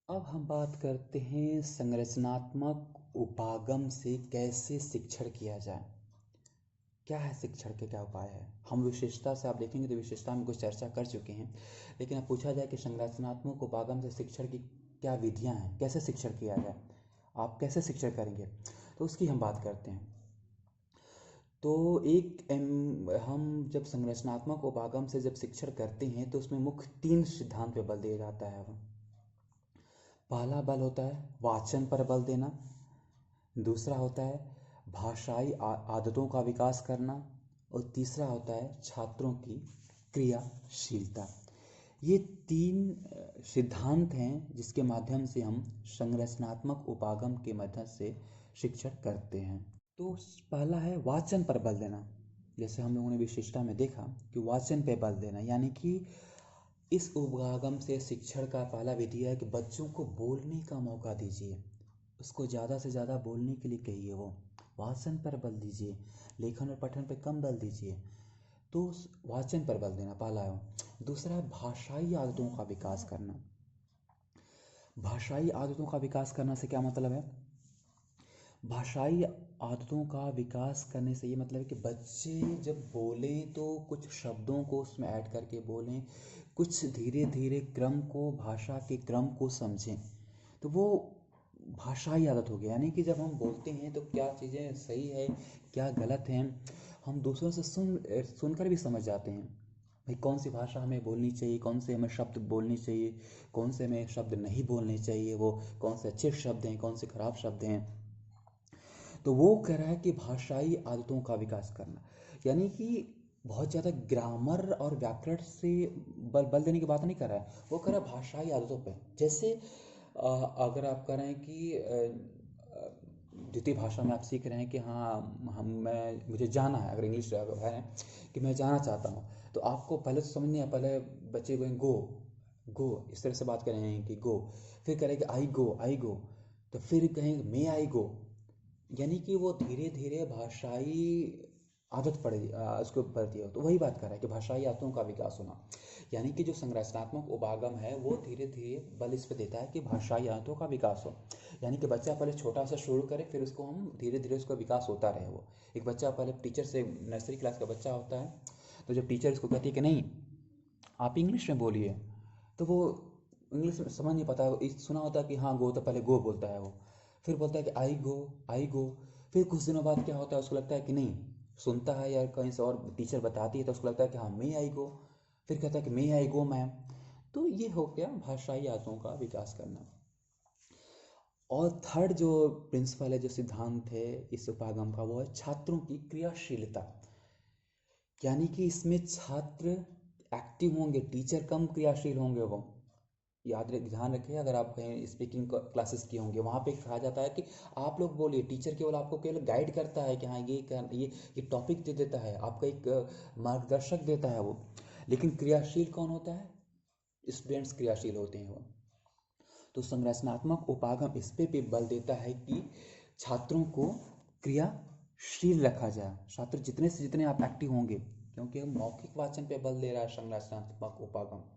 अब हम बात करते हैं संरचनात्मक उपागम से कैसे शिक्षण किया जाए। क्या है शिक्षण के क्या उपाय है। हम विशेषता से आप देखेंगे तो विशेषता में कुछ चर्चा कर चुके हैं, लेकिन अब पूछा जाए कि संरचनात्मक उपागम से शिक्षण की क्या विधियां हैं, कैसे शिक्षण किया जाए, आप कैसे शिक्षण करेंगे, तो उसकी हम बात करते हैं। तो हम जब संरचनात्मक उपागम से जब शिक्षण करते हैं तो उसमें मुख्य 3 सिद्धांत पे बल दिया जाता है। पहला बल होता है वाचन पर बल देना, दूसरा होता है भाषाई आदतों का विकास करना, और तीसरा होता है छात्रों की क्रियाशीलता। ये 3 सिद्धांत हैं जिसके माध्यम से हम संरचनात्मक उपागम के मदद से शिक्षण करते हैं। तो पहला है वाचन पर बल देना। जैसे हम लोगों ने विशेषता में देखा कि वाचन पे बल देना, यानी कि इस उपागम से शिक्षण का पहला विधि है कि बच्चों को बोलने का मौका दीजिए, उसको ज़्यादा से ज़्यादा बोलने के लिए कहिए, वो वाचन पर बल दीजिए, लेखन और पठन पर कम बल दीजिए। तो वाचन पर बल देना पहला है। दूसरा है भाषाई आदतों का विकास करना। भाषाई आदतों का विकास करने से क्या मतलब है, भाषाई आदतों का विकास करने से ये मतलब है कि बच्चे जब बोलें तो कुछ शब्दों को उसमें ऐड करके बोलें, कुछ धीरे धीरे क्रम को, भाषा के क्रम को समझें। तो वो भाषाई आदत हो गया, यानी कि जब हम बोलते हैं तो क्या चीज़ें सही है क्या गलत हैं, हम दूसरों से सुनकर भी समझ जाते हैं भाई कौन सी भाषा हमें बोलनी चाहिए, कौन से हमें शब्द बोलने चाहिए, कौन से हमें शब्द नहीं बोलने चाहिए, वो कौन से अच्छे शब्द हैं, कौन से खराब शब्द हैं। तो वो कह रहा है कि भाषाई आदतों का विकास करना, यानी कि बहुत ज़्यादा ग्रामर और व्याकरण से बल देने की बात नहीं कर रहा है, वो कह रहा है भाषाई आदतों पे। जैसे अगर आप कह रहे हैं कि द्वितीय भाषा में आप सीख रहे हैं कि हाँ मुझे जाना है, अगर इंग्लिश है कि मैं जाना चाहता हूँ, तो आपको पहले तो समझ नहीं है, पहले बच्चे को गो गो इस तरह से बात कर रहे हैं कि गो, फिर कह रहे हैं कि आई गो, तो फिर कहेंगे मे आई गो, यानी कि वो धीरे धीरे भाषाई आदत पड़े उसके ऊपर पड़ती है। तो वही बात कर रहा है कि भाषाई आदतों का विकास होना, यानी कि जो संरचनात्मक उपागम है वो धीरे धीरे बल इस पर देता है कि भाषाई आदतों का विकास हो, यानी कि बच्चा पहले छोटा सा शुरू करे, फिर उसको हम धीरे धीरे उसका विकास होता रहे। वो एक बच्चा पहले टीचर से, नर्सरी क्लास का बच्चा होता है, तो जब टीचर उसको कहती है कि नहीं आप इंग्लिश में बोलिए, तो वो इंग्लिश में समझ नहीं पाता, सुना होता है कि हाँ गो, तो पहले गो बोलता है वो, फिर बोलता है कि आई गो, फिर कुछ दिनों बाद क्या होता है, उसको लगता है कि नहीं, सुनता है या कहीं से और टीचर बताती है तो उसको लगता है कि हाँ मे आई गो, फिर कहता है कि मे आई गो मैम। तो ये हो गया भाषाई आदतों का विकास करना। और थर्ड जो प्रिंसिपल है, जो सिद्धांत है इस उपागम का, वो है छात्रों की क्रियाशीलता, यानी कि इसमें छात्र एक्टिव होंगे, टीचर कम क्रियाशील होंगे। वो ध्यान रखिए, अगर आप कहीं स्पीकिंग क्लासेस किए होंगे, वहाँ पे कहा जाता है कि आप लोग बोलिए, टीचर केवल आपको केवल गाइड करता है कि हाँ ये टॉपिक दे देता है, आपका एक मार्गदर्शक देता है वो, लेकिन क्रियाशील कौन होता है, स्टूडेंट्स क्रियाशील होते हैं वो। तो संरचनात्मक उपागम इस पे भी बल देता है कि छात्रों को क्रियाशील रखा जाए, छात्र जितने से जितने आप एक्टिव होंगे, क्योंकि मौखिक वाचन पे बल दे रहा है संरचनात्मक उपागम,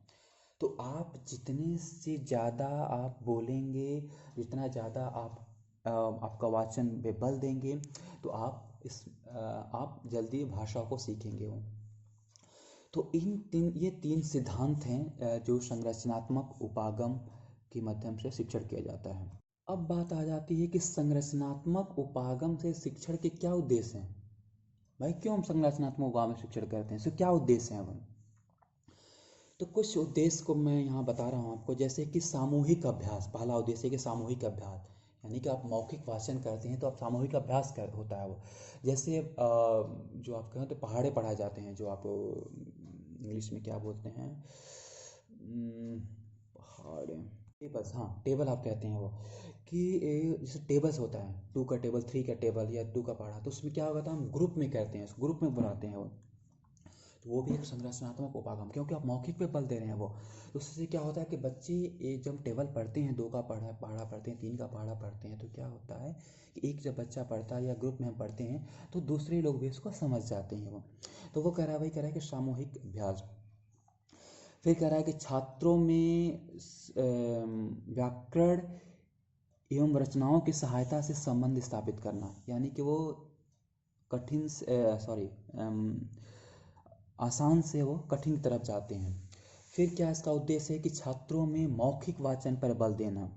तो आप जितने से ज़्यादा आप बोलेंगे, जितना ज़्यादा आप आपका वाचन पे बल देंगे, तो आप जल्दी भाषा को सीखेंगे वो। तो ये तीन सिद्धांत हैं जो संरचनात्मक उपागम के माध्यम से शिक्षण किया जाता है। अब बात आ जाती है कि संरचनात्मक उपागम से शिक्षण के क्या उद्देश्य हैं। भाई क्यों हम संरचनात्मक उपागम में शिक्षण करते हैं, इसके क्या उद्देश्य हैं वो। तो कुछ उद्देश्य को मैं यहाँ बता रहा हूँ आपको, जैसे कि सामूहिक अभ्यास। पहला उद्देश्य है कि सामूहिक अभ्यास, यानी कि आप मौखिक भाषण करते हैं तो आप सामूहिक अभ्यास कर होता है वो। जैसे जो आप कहें तो पहाड़े पढ़ाए जाते हैं, जो आप इंग्लिश में क्या बोलते हैं, पहाड़े, टेबल्स, हाँ टेबल आप कहते हैं वो, कि जैसे टेबल्स होता है, 2 का टेबल, 3 का टेबल या 2 का पहाड़ा, तो उसमें क्या होता है हम ग्रुप में करते हैं, ग्रुप में बनाते हैं वो। तो वो भी एक संरचनात्मक उपागम, क्योंकि आप मौखिक पे बल दे रहे हैं वो। तो उससे क्या होता है कि बच्चे एक जब टेबल पढ़ते हैं, 2 का पहाड़ा पढ़ते हैं, 3 का पहाड़ा पढ़ते हैं, तो क्या होता है कि एक जब बच्चा पढ़ता है या ग्रुप में हम पढ़ते हैं तो दूसरे लोग भी उसको समझ जाते हैं वो। तो वो कह रहा है, भाई कह रहा है कि सामूहिक अभ्यास। फिर कह रहा है कि छात्रों में व्याकरण एवं रचनाओं की सहायता से संबंध स्थापित करना, यानी कि वो कठिन सॉरी आसान से वो कठिन की तरफ जाते हैं। फिर क्या इसका उद्देश्य है कि छात्रों में मौखिक वाचन पर बल देना,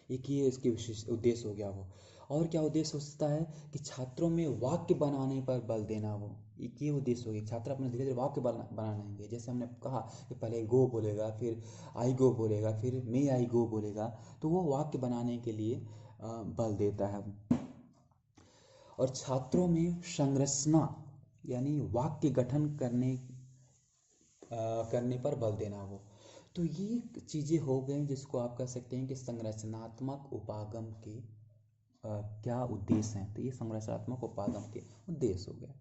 एक ये इसके विशेष उद्देश्य हो गया वो। और क्या उद्देश्य हो सकता है कि छात्रों में वाक्य बनाने पर बल देना, वो एक ये उद्देश्य हो गया। छात्र अपने धीरे धीरे वाक्य बनाएंगे, जैसे हमने कहा कि पहले गो बोलेगा, फिर आई गो बोलेगा, फिर मे आई गो बोलेगा, तो वो वाक्य बनाने के लिए बल देता है। और छात्रों में संरचना यानी वाक्य गठन करने पर बल देना वो। तो ये चीज़ें हो गई जिसको आप कह सकते हैं कि संरचनात्मक उपागम के क्या उद्देश्य हैं। तो ये संरचनात्मक उपागम के उद्देश्य हो गए।